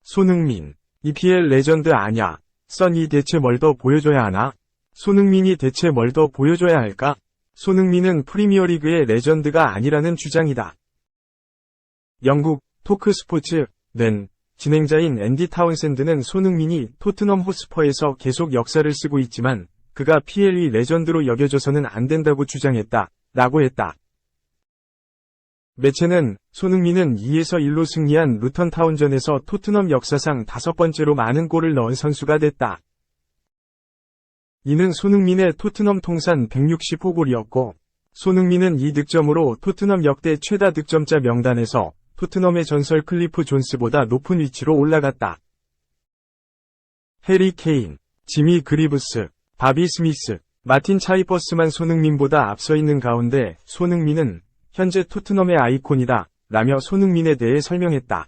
손흥민, EPL 레전드 아냐? 써니 대체 뭘 더 보여줘야 하나? 손흥민이 대체 뭘 더 보여줘야 할까? 손흥민은 프리미어리그의 레전드가 아니라는 주장이다. 영국 토크스포츠는 진행자인 앤디 타운샌드는 손흥민이 토트넘 호스퍼에서 계속 역사를 쓰고 있지만 그가 PL의 레전드로 여겨져서는 안 된다고 주장했다. 라고 했다. 매체는 손흥민은 2-1로 승리한 루턴 타운전에서 토트넘 역사상 5번째로 많은 골을 넣은 선수가 됐다. 이는 손흥민의 토트넘 통산 165골이었고 손흥민은 이 득점으로 토트넘 역대 최다 득점자 명단에서 토트넘의 전설 클리프 존스보다 높은 위치로 올라갔다. 해리 케인, 지미 그리브스, 바비 스미스, 마틴 차이퍼스만 손흥민보다 앞서 있는 가운데 손흥민은 현재 토트넘의 아이콘이다 라며 손흥민에 대해 설명했다.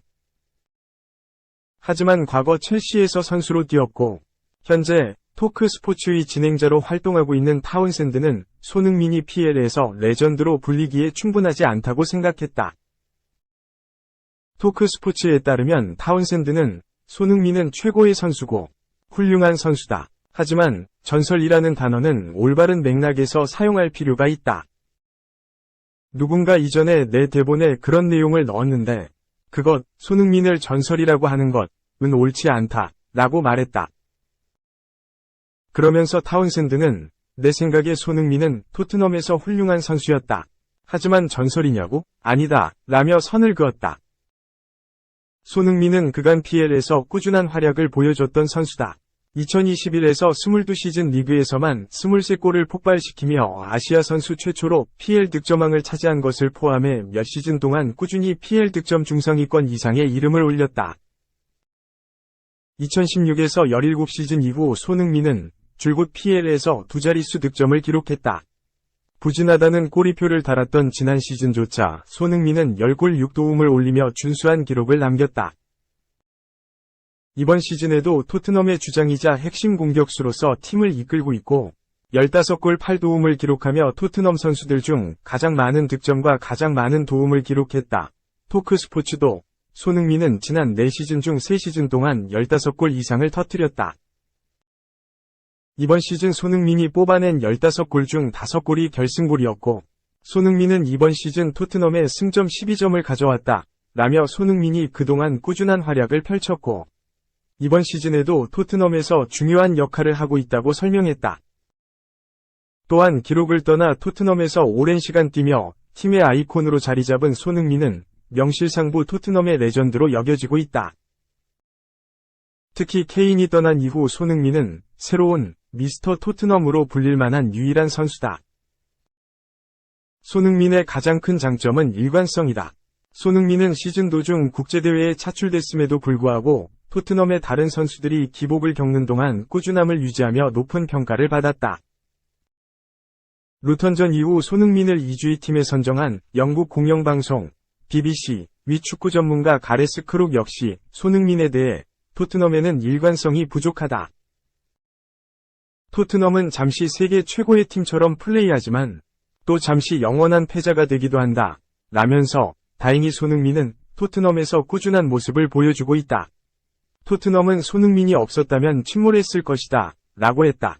하지만 과거 첼시에서 선수로 뛰었고 현재 토크 스포츠의 진행자로 활동하고 있는 타운샌드는 손흥민이 PL에서 레전드로 불리기에 충분하지 않다고 생각했다. 토크 스포츠에 따르면 타운샌드는 손흥민은 최고의 선수고 훌륭한 선수다. 하지만 전설이라는 단어는 올바른 맥락에서 사용할 필요가 있다. 누군가 이전에 내 대본에 그런 내용을 넣었는데 그것 손흥민을 전설이라고 하는 것은 옳지 않다 라고 말했다. 그러면서 타운샌드는 내 생각에 손흥민은 토트넘에서 훌륭한 선수였다. 하지만 전설이냐고? 아니다 라며 선을 그었다. 손흥민은 그간 PL에서 꾸준한 활약을 보여줬던 선수다. 2021에서 22시즌 리그에서만 23골을 폭발시키며 아시아 선수 최초로 PL 득점왕을 차지한 것을 포함해 몇 시즌 동안 꾸준히 PL 득점 중상위권 이상의 이름을 올렸다. 2016에서 17시즌 이후 손흥민은 줄곧 PL에서 두 자릿수 득점을 기록했다. 부진하다는 꼬리표를 달았던 지난 시즌조차 손흥민은 10골 6도움을 올리며 준수한 기록을 남겼다. 이번 시즌에도 토트넘의 주장이자 핵심 공격수로서 팀을 이끌고 있고 15골 8도움을 기록하며 토트넘 선수들 중 가장 많은 득점과 가장 많은 도움을 기록했다. 토크스포츠도 손흥민은 지난 4시즌 중 3시즌 동안 15골 이상을 터뜨렸다. 이번 시즌 손흥민이 뽑아낸 15골 중 5골이 결승골이었고 손흥민은 이번 시즌 토트넘에 승점 12점을 가져왔다. 라며 손흥민이 그동안 꾸준한 활약을 펼쳤고 이번 시즌에도 토트넘에서 중요한 역할을 하고 있다고 설명했다. 또한 기록을 떠나 토트넘에서 오랜 시간 뛰며 팀의 아이콘으로 자리 잡은 손흥민은 명실상부 토트넘의 레전드로 여겨지고 있다. 특히 케인이 떠난 이후 손흥민은 새로운 미스터 토트넘으로 불릴 만한 유일한 선수다. 손흥민의 가장 큰 장점은 일관성이다. 손흥민은 시즌 도중 국제대회에 차출됐음에도 불구하고 토트넘의 다른 선수들이 기복을 겪는 동안 꾸준함을 유지하며 높은 평가를 받았다. 루턴전 이후 손흥민을 2주의 팀에 선정한 영국 공영방송 BBC 위 축구 전문가 가레스 크룩 역시 손흥민에 대해 토트넘에는 일관성이 부족하다. 토트넘은 잠시 세계 최고의 팀처럼 플레이하지만 또 잠시 영원한 패자가 되기도 한다. 라면서 다행히 손흥민은 토트넘에서 꾸준한 모습을 보여주고 있다. 토트넘은 손흥민이 없었다면 침몰했을 것이다. 라고 했다.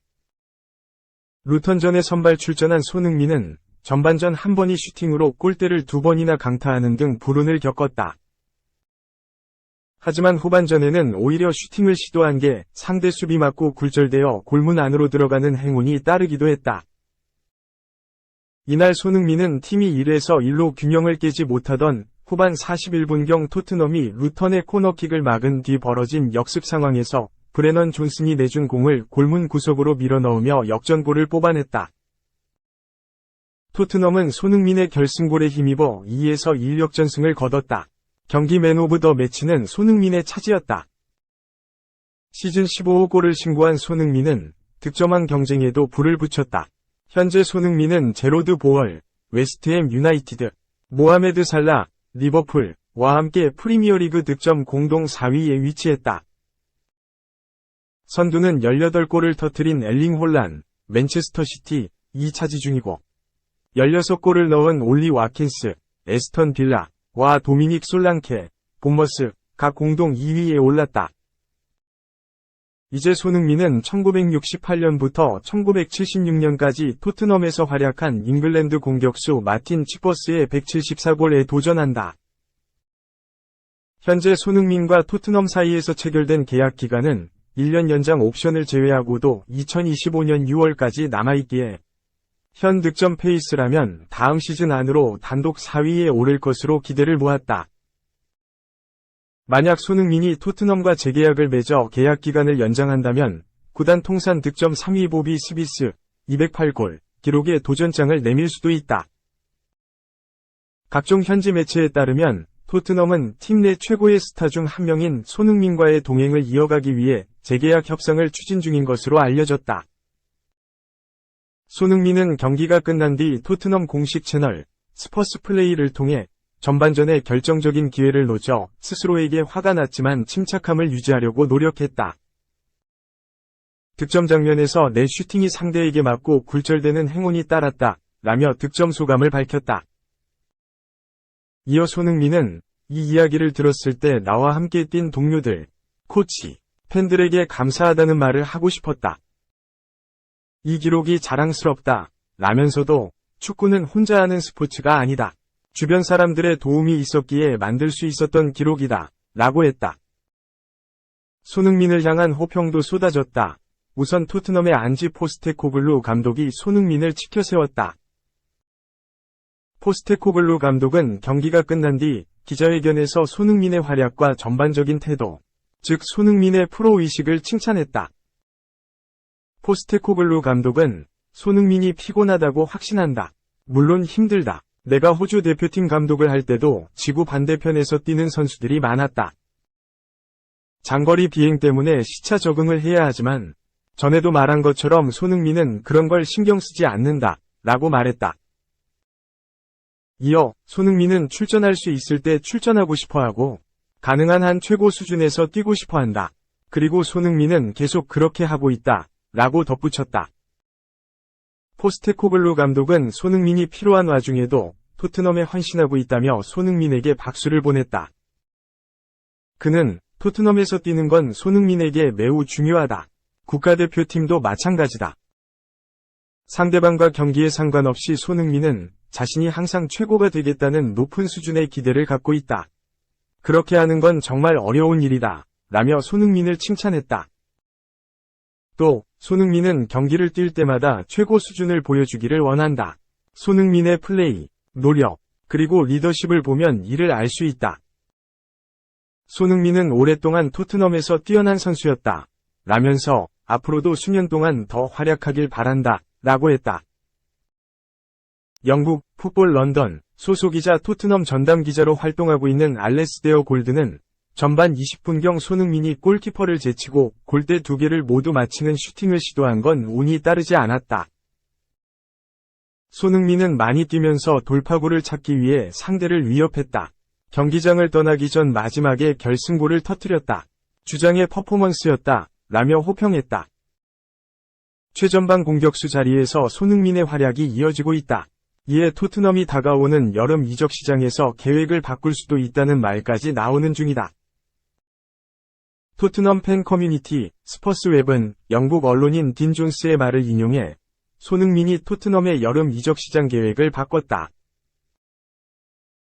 루턴전에 선발 출전한 손흥민은 전반전 한 번이 슈팅으로 골대를 2번이나 강타하는 등 불운을 겪었다. 하지만 후반전에는 오히려 슈팅을 시도한 게 상대 수비 맞고 굴절되어 골문 안으로 들어가는 행운이 따르기도 했다. 이날 손흥민은 팀이 1-1로 균형을 깨지 못하던 후반 41분경 토트넘이 루턴의 코너킥을 막은 뒤 벌어진 역습 상황에서 브레넌 존슨이 내준 공을 골문 구석으로 밀어넣으며 역전골을 뽑아냈다. 토트넘은 손흥민의 결승골에 힘입어 2-1 역전승을 거뒀다. 경기 맨 오브 더 매치는 손흥민의 차지였다. 시즌 15골을 신고한 손흥민은 득점왕 경쟁에도 불을 붙였다. 현재 손흥민은 제로드 보월, 웨스트햄 유나이티드, 모하메드 살라, 리버풀과 함께 프리미어리그 득점 공동 4위에 위치했다. 선두는 18골을 터뜨린 엘링 홀란, 맨체스터 시티 2차지 중이고 16골을 넣은 올리 와킨스, 에스턴 빌라와 도미닉 솔랑케, 본머스, 각 공동 2위에 올랐다. 이제 손흥민은 1968년부터 1976년까지 토트넘에서 활약한 잉글랜드 공격수 마틴 치퍼스의 174골에 도전한다. 현재 손흥민과 토트넘 사이에서 체결된 계약 기간은 1년 연장 옵션을 제외하고도 2025년 6월까지 남아있기에 현 득점 페이스라면 다음 시즌 안으로 단독 4위에 오를 것으로 기대를 모았다. 만약 손흥민이 토트넘과 재계약을 맺어 계약 기간을 연장한다면 구단 통산 득점 3위 보비 스비스 208골 기록에 도전장을 내밀 수도 있다. 각종 현지 매체에 따르면 토트넘은 팀 내 최고의 스타 중 한 명인 손흥민과의 동행을 이어가기 위해 재계약 협상을 추진 중인 것으로 알려졌다. 손흥민은 경기가 끝난 뒤 토트넘 공식 채널 스퍼스 플레이를 통해 전반전에 결정적인 기회를 놓쳐 스스로에게 화가 났지만 침착함을 유지하려고 노력했다. 득점 장면에서 내 슈팅이 상대에게 맞고 굴절되는 행운이 따랐다 라며 득점 소감을 밝혔다. 이어 손흥민은 이 이야기를 들었을 때 나와 함께 뛴 동료들, 코치, 팬들에게 감사하다는 말을 하고 싶었다. 이 기록이 자랑스럽다 라면서도 축구는 혼자 하는 스포츠가 아니다. 주변 사람들의 도움이 있었기에 만들 수 있었던 기록이다 라고 했다. 손흥민을 향한 호평도 쏟아졌다. 우선 토트넘의 안지 포스테코글루 감독이 손흥민을 치켜세웠다. 포스테코글루 감독은 경기가 끝난 뒤 기자회견에서 손흥민의 활약과 전반적인 태도, 즉 손흥민의 프로의식을 칭찬했다. 포스테코글루 감독은 손흥민이 피곤하다고 확신한다. 물론 힘들다. 내가 호주 대표팀 감독을 할 때도 지구 반대편에서 뛰는 선수들이 많았다. 장거리 비행 때문에 시차 적응을 해야 하지만 전에도 말한 것처럼 손흥민은 그런 걸 신경 쓰지 않는다 라고 말했다. 이어 손흥민은 출전할 수 있을 때 출전하고 싶어하고 가능한 한 최고 수준에서 뛰고 싶어한다. 그리고 손흥민은 계속 그렇게 하고 있다 라고 덧붙였다. 포스테코글루 감독은 손흥민이 필요한 와중에도 토트넘에 헌신하고 있다며 손흥민에게 박수를 보냈다. 그는 토트넘에서 뛰는 건 손흥민에게 매우 중요하다. 국가대표팀도 마찬가지다. 상대방과 경기에 상관없이 손흥민은 자신이 항상 최고가 되겠다는 높은 수준의 기대를 갖고 있다. 그렇게 하는 건 정말 어려운 일이다 라며 손흥민을 칭찬했다. 또 손흥민은 경기를 뛸 때마다 최고 수준을 보여주기를 원한다. 손흥민의 플레이, 노력, 그리고 리더십을 보면 이를 알 수 있다. 손흥민은 오랫동안 토트넘에서 뛰어난 선수였다. 라면서 앞으로도 수년 동안 더 활약하길 바란다. 라고 했다. 영국 풋볼 런던 소속이자 토트넘 전담 기자로 활동하고 있는 알레스데어 골드는 전반 20분경 손흥민이 골키퍼를 제치고 골대 2개를 모두 맞히는 슈팅을 시도한 건 운이 따르지 않았다. 손흥민은 많이 뛰면서 돌파구를 찾기 위해 상대를 위협했다. 경기장을 떠나기 전 마지막에 결승골을 터뜨렸다. 주장의 퍼포먼스였다. 라며 호평했다. 최전방 공격수 자리에서 손흥민의 활약이 이어지고 있다. 이에 토트넘이 다가오는 여름 이적 시장에서 계획을 바꿀 수도 있다는 말까지 나오는 중이다. 토트넘 팬 커뮤니티 스퍼스웹은 영국 언론인 딘 존스의 말을 인용해 손흥민이 토트넘의 여름 이적 시장 계획을 바꿨다.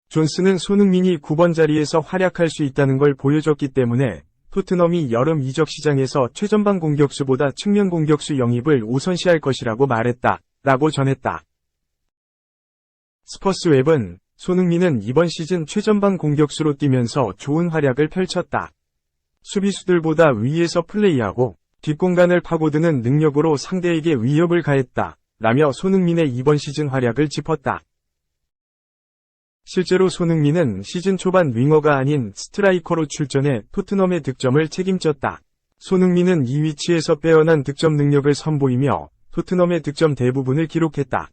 존스는 손흥민이 9번 자리에서 활약할 수 있다는 걸 보여줬기 때문에 토트넘이 여름 이적 시장에서 최전방 공격수보다 측면 공격수 영입을 우선시할 것이라고 말했다. 라고 전했다. 스퍼스웹은 손흥민은 이번 시즌 최전방 공격수로 뛰면서 좋은 활약을 펼쳤다. 수비수들보다 위에서 플레이하고 뒷공간을 파고드는 능력으로 상대에게 위협을 가했다. 라며 손흥민의 이번 시즌 활약을 짚었다. 실제로 손흥민은 시즌 초반 윙어가 아닌 스트라이커로 출전해 토트넘의 득점을 책임졌다. 손흥민은 이 위치에서 빼어난 득점 능력을 선보이며 토트넘의 득점 대부분을 기록했다.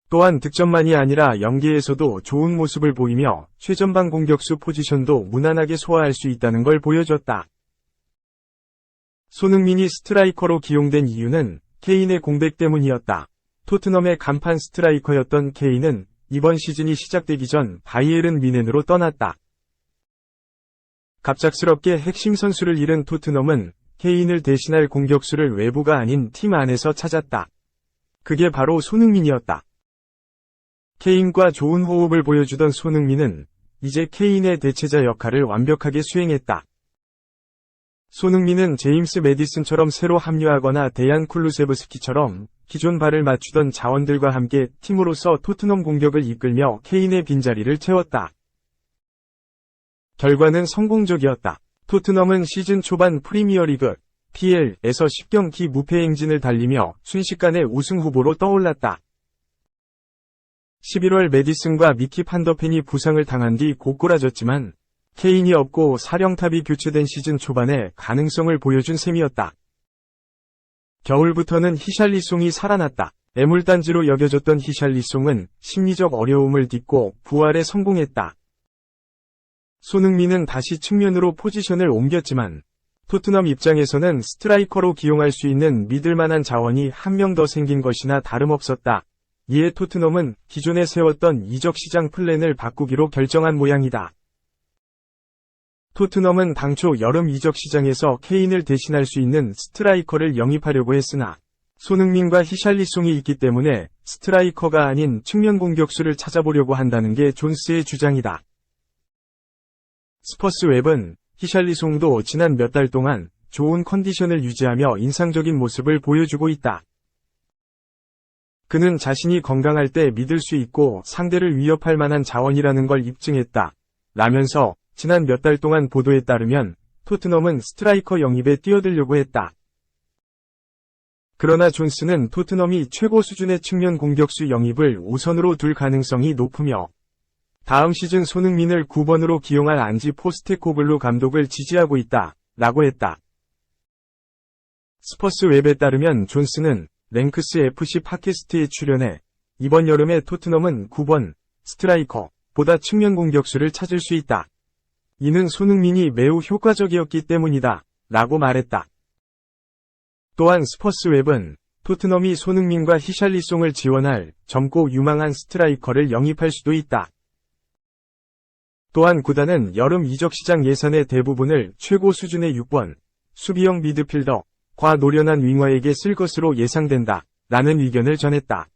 또한 득점만이 아니라 연계에서도 좋은 모습을 보이며 최전방 공격수 포지션도 무난하게 소화할 수 있다는 걸 보여줬다. 손흥민이 스트라이커로 기용된 이유는 케인의 공백 때문이었다. 토트넘의 간판 스트라이커였던 케인은 이번 시즌이 시작되기 전 바이에른 뮌헨으로 떠났다. 갑작스럽게 핵심 선수를 잃은 토트넘은 케인을 대신할 공격수를 외부가 아닌 팀 안에서 찾았다. 그게 바로 손흥민이었다. 케인과 좋은 호흡을 보여주던 손흥민은 이제 케인의 대체자 역할을 완벽하게 수행했다. 손흥민은 제임스 매디슨처럼 새로 합류하거나 데얀 쿨루세브스키처럼 기존 발을 맞추던 자원들과 함께 팀으로서 토트넘 공격을 이끌며 케인의 빈자리를 채웠다. 결과는 성공적이었다. 토트넘은 시즌 초반 프리미어리그 PL에서 10경기 무패 행진을 달리며 순식간에 우승 후보로 떠올랐다. 11월 매디슨과 미키 판더펜이 부상을 당한 뒤 고꾸라졌지만 케인이 없고 사령탑이 교체된 시즌 초반에 가능성을 보여준 셈이었다. 겨울부터는 히샬리송이 살아났다. 애물단지로 여겨졌던 히샬리송은 심리적 어려움을 딛고 부활에 성공했다. 손흥민은 다시 측면으로 포지션을 옮겼지만 토트넘 입장에서는 스트라이커로 기용할 수 있는 믿을만한 자원이 한 명 더 생긴 것이나 다름없었다. 이에 토트넘은 기존에 세웠던 이적 시장 플랜을 바꾸기로 결정한 모양이다. 토트넘은 당초 여름 이적 시장에서 케인을 대신할 수 있는 스트라이커를 영입하려고 했으나 손흥민과 히샬리송이 있기 때문에 스트라이커가 아닌 측면 공격수를 찾아보려고 한다는 게 존스의 주장이다. 스퍼스 웹은 히샬리송도 지난 몇 달 동안 좋은 컨디션을 유지하며 인상적인 모습을 보여주고 있다. 그는 자신이 건강할 때 믿을 수 있고 상대를 위협할 만한 자원이라는 걸 입증했다. 라면서 지난 몇 달 동안 보도에 따르면 토트넘은 스트라이커 영입에 뛰어들려고 했다. 그러나 존스는 토트넘이 최고 수준의 측면 공격수 영입을 우선으로 둘 가능성이 높으며 다음 시즌 손흥민을 9번으로 기용할 안지 포스테코글루 감독을 지지하고 있다. 라고 했다. 스퍼스 웹에 따르면 존스는 랭크스 FC 팟캐스트에 출연해 이번 여름에 토트넘은 9번 스트라이커보다 측면 공격수를 찾을 수 있다. 이는 손흥민이 매우 효과적이었기 때문이다. 라고 말했다. 또한 스퍼스 웹은 토트넘이 손흥민과 히샬리송을 지원할 젊고 유망한 스트라이커를 영입할 수도 있다. 또한 구단은 여름 이적 시장 예산의 대부분을 최고 수준의 6번 수비형 미드필더 과 노련한 윙어에게 쓸 것으로 예상된다. 라는 의견을 전했다.